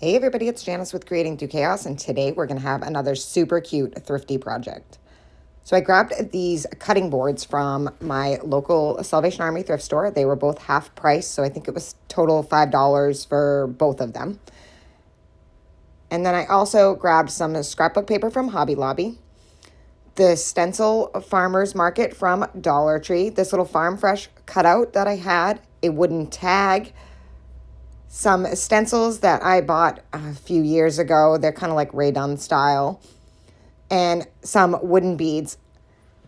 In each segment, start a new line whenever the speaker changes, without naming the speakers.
Hey everybody, it's Janice with Creating Through Chaos, and today we're going to have another super cute thrifty project. So I grabbed these cutting boards from my local Salvation Army thrift store. They were both half price, so I think it was total $5 for both of them. And then I also grabbed some scrapbook paper from Hobby Lobby, the stencil farmer's market from Dollar Tree, this little Farm Fresh cutout that I had, a wooden tag, some stencils that I bought a few years ago. They're kind of like Ray Dunn style. And some wooden beads.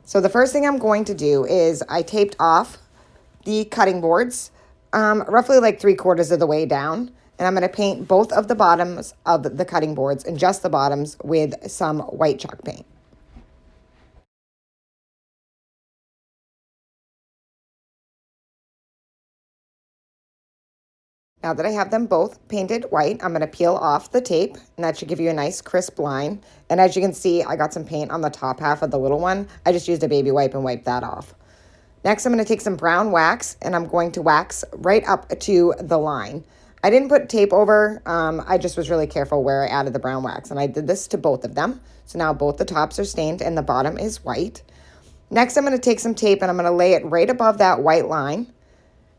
So the first thing I'm going to do is I taped off the cutting boards roughly like 3/4 of the way down. And I'm going to paint both of the bottoms of the cutting boards and just the bottoms with some white chalk paint. Now that I have them both painted white, I'm going to peel off the tape, and that should give you a nice crisp line. And as you can see, I got some paint on the top half of the little one. I just used a baby wipe and wiped that off. Next, I'm going to take some brown wax, and I'm going to wax right up to the line. I didn't put tape over. I just was really careful where I added the brown wax, and I did this to both of them. So now both the tops are stained and the bottom is white. Next, I'm going to take some tape, and I'm going to lay it right above that white line.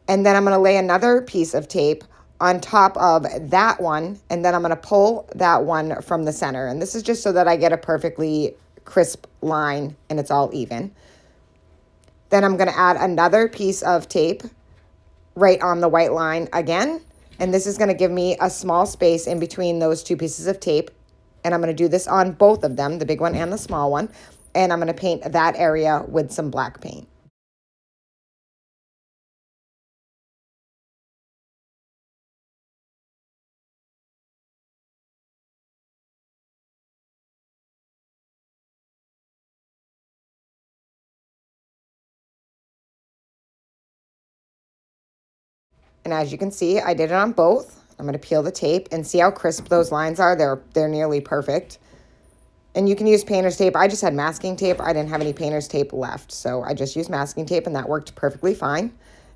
And then I'm going to lay another piece of tape on top of that one, and then I'm going to pull that one from the center. And this is just so that I get a perfectly crisp line and it's all even. Then I'm going to add another piece of tape right on the white line again. And this is going to give me a small space in between those two pieces of tape. And I'm going to do this on both of them, the big one and the small one. And I'm going to paint that area with some black paint. And as you can see, I did it on both. I'm going to peel the tape and see how crisp those lines are. They're nearly perfect. And you can use painter's tape. I just had masking tape. I didn't have any painter's tape left, so I just used masking tape, and that worked perfectly fine.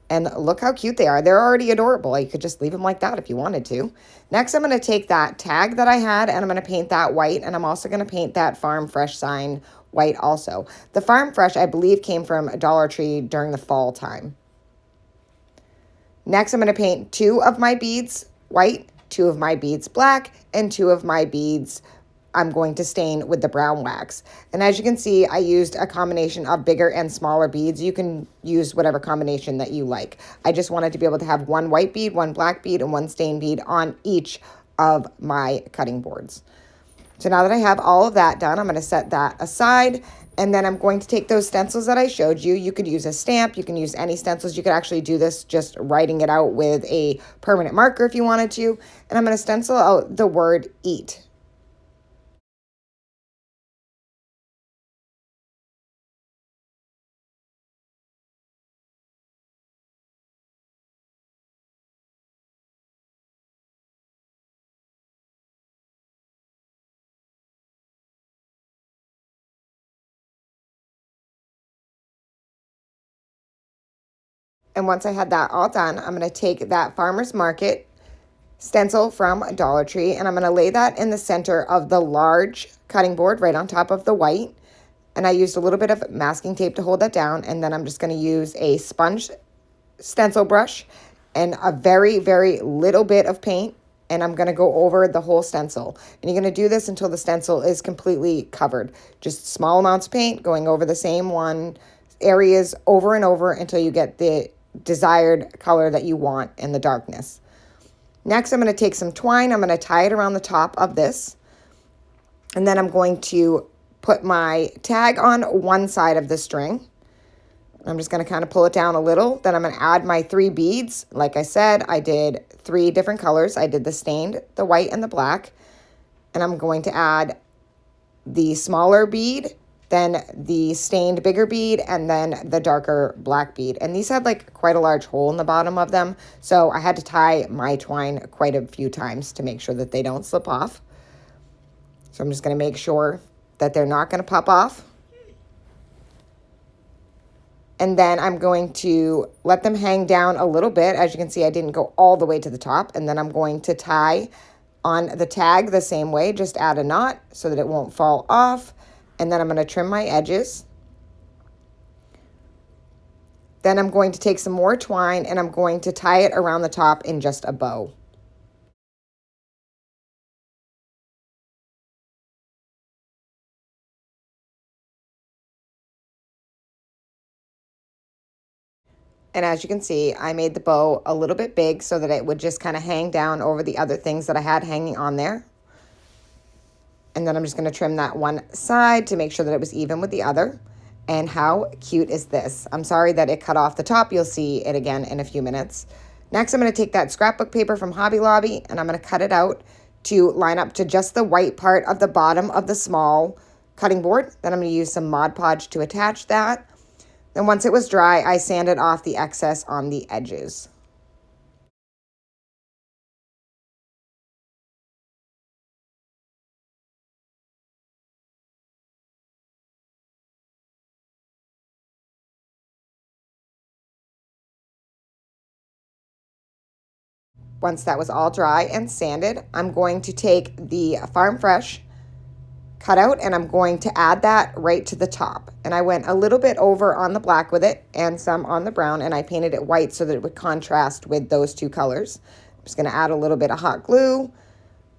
And look how cute they are. They're already adorable. You could just leave them like that if you wanted to. Next, I'm going to take that tag that I had, and I'm going to paint that white, and I'm also going to paint that Farm Fresh sign white also. The Farm Fresh, I believe, came from Dollar Tree during the fall time. Next, I'm going to paint 2 of my beads white, 2 of my beads black, and 2 of my beads I'm going to stain with the brown wax. And as you can see, I used a combination of bigger and smaller beads. You can use whatever combination that you like. I just wanted to be able to have 1 white bead, 1 black bead, and 1 stain bead on each of my cutting boards. So now that I have all of that done, I'm going to set that aside. And then I'm going to take those stencils that I showed you. You could use a stamp. You can use any stencils. You could actually do this just writing it out with a permanent marker if you wanted to. And I'm going to stencil out the word eat. And once I had that all done, I'm going to take that Farmer's Market stencil from Dollar Tree, and I'm going to lay that in the center of the large cutting board right on top of the white. And I used a little bit of masking tape to hold that down, and then I'm just going to use a sponge stencil brush and a very, very little bit of paint, and I'm going to go over the whole stencil. And you're going to do this until the stencil is completely covered. Just small amounts of paint going over the same one areas over and over until you get the desired color that you want in the darkness. Next, I'm going to take some twine. I'm going to tie it around the top of this. And then I'm going to put my tag on one side of the string. I'm just going to kind of pull it down a little. Then I'm going to add my 3 beads. Like I said, I did 3 different colors. I did the stained, the white, and the black. And I'm going to add the smaller bead, then the stained bigger bead, and then the darker black bead. And these had like quite a large hole in the bottom of them, so I had to tie my twine quite a few times to make sure that they don't slip off. So I'm just going to make sure that they're not going to pop off. And then I'm going to let them hang down a little bit. As you can see, I didn't go all the way to the top. And then I'm going to tie On the tag, the same way, just add a knot so that it won't fall off. And then I'm going to trim my edges. Then I'm going to take some more twine and I'm going to tie it around the top in just a bow. And as you can see, I made the bow a little bit big so that it would just kind of hang down over the other things that I had hanging on there. And then I'm just going to trim that one side to make sure that it was even with the other. And how cute is this? I'm sorry that it cut off the top. You'll see it again in a few minutes. Next, I'm going to take that scrapbook paper from Hobby Lobby and I'm going to cut it out to line up to just the white part of the bottom of the small cutting board. Then I'm going to use some Mod Podge to attach that. Then once it was dry, I sanded off the excess on the edges. Once that was all dry and sanded, I'm going to take the Farm Fresh cutout and I'm going to add that right to the top. And I went a little bit over on the black with it and some on the brown, and I painted it white so that it would contrast with those two colors. I'm just going to add a little bit of hot glue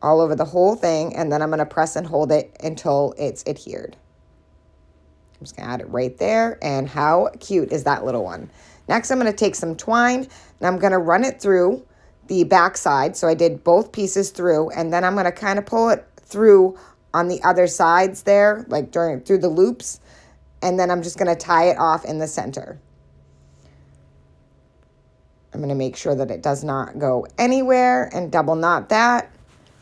all over the whole thing, and then I'm going to press and hold it until it's adhered. I'm just going to add it right there, and how cute is that little one? Next, I'm going to take some twine and I'm going to run it through the back side. So I did both pieces through, and then I'm going to kind of pull it through on the other sides there, like through the loops, and then I'm just going to tie it off in the center. I'm going to make sure that it does not go anywhere and double knot that.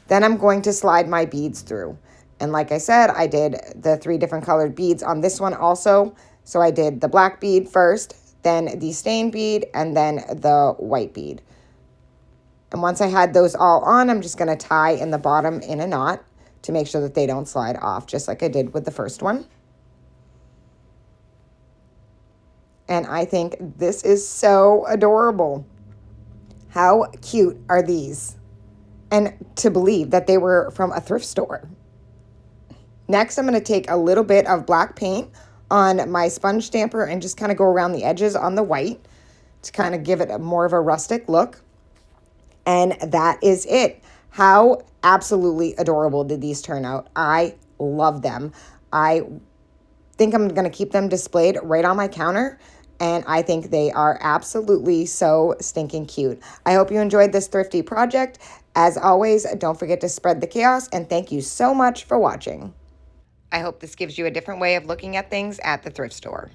Then I'm going to slide my beads through. And like I said, I did the 3 different colored beads on this one also. So I did the black bead first, then the stain bead, and then the white bead. And once I had those all on, I'm just going to tie in the bottom in a knot to make sure that they don't slide off, just like I did with the first one. And I think this is so adorable. How cute are these? And to believe that they were from a thrift store. Next, I'm going to take a little bit of black paint on my sponge stamper and just kind of go around the edges on the white to kind of give it more of a rustic look. And that is it. How absolutely adorable did these turn out? I love them. I think I'm going to keep them displayed right on my counter, and I think they are absolutely so stinking cute. I hope you enjoyed this thrifty project. As always, don't forget to spread the chaos, and thank you so much for watching. I hope this gives you a different way of looking at things at the thrift store.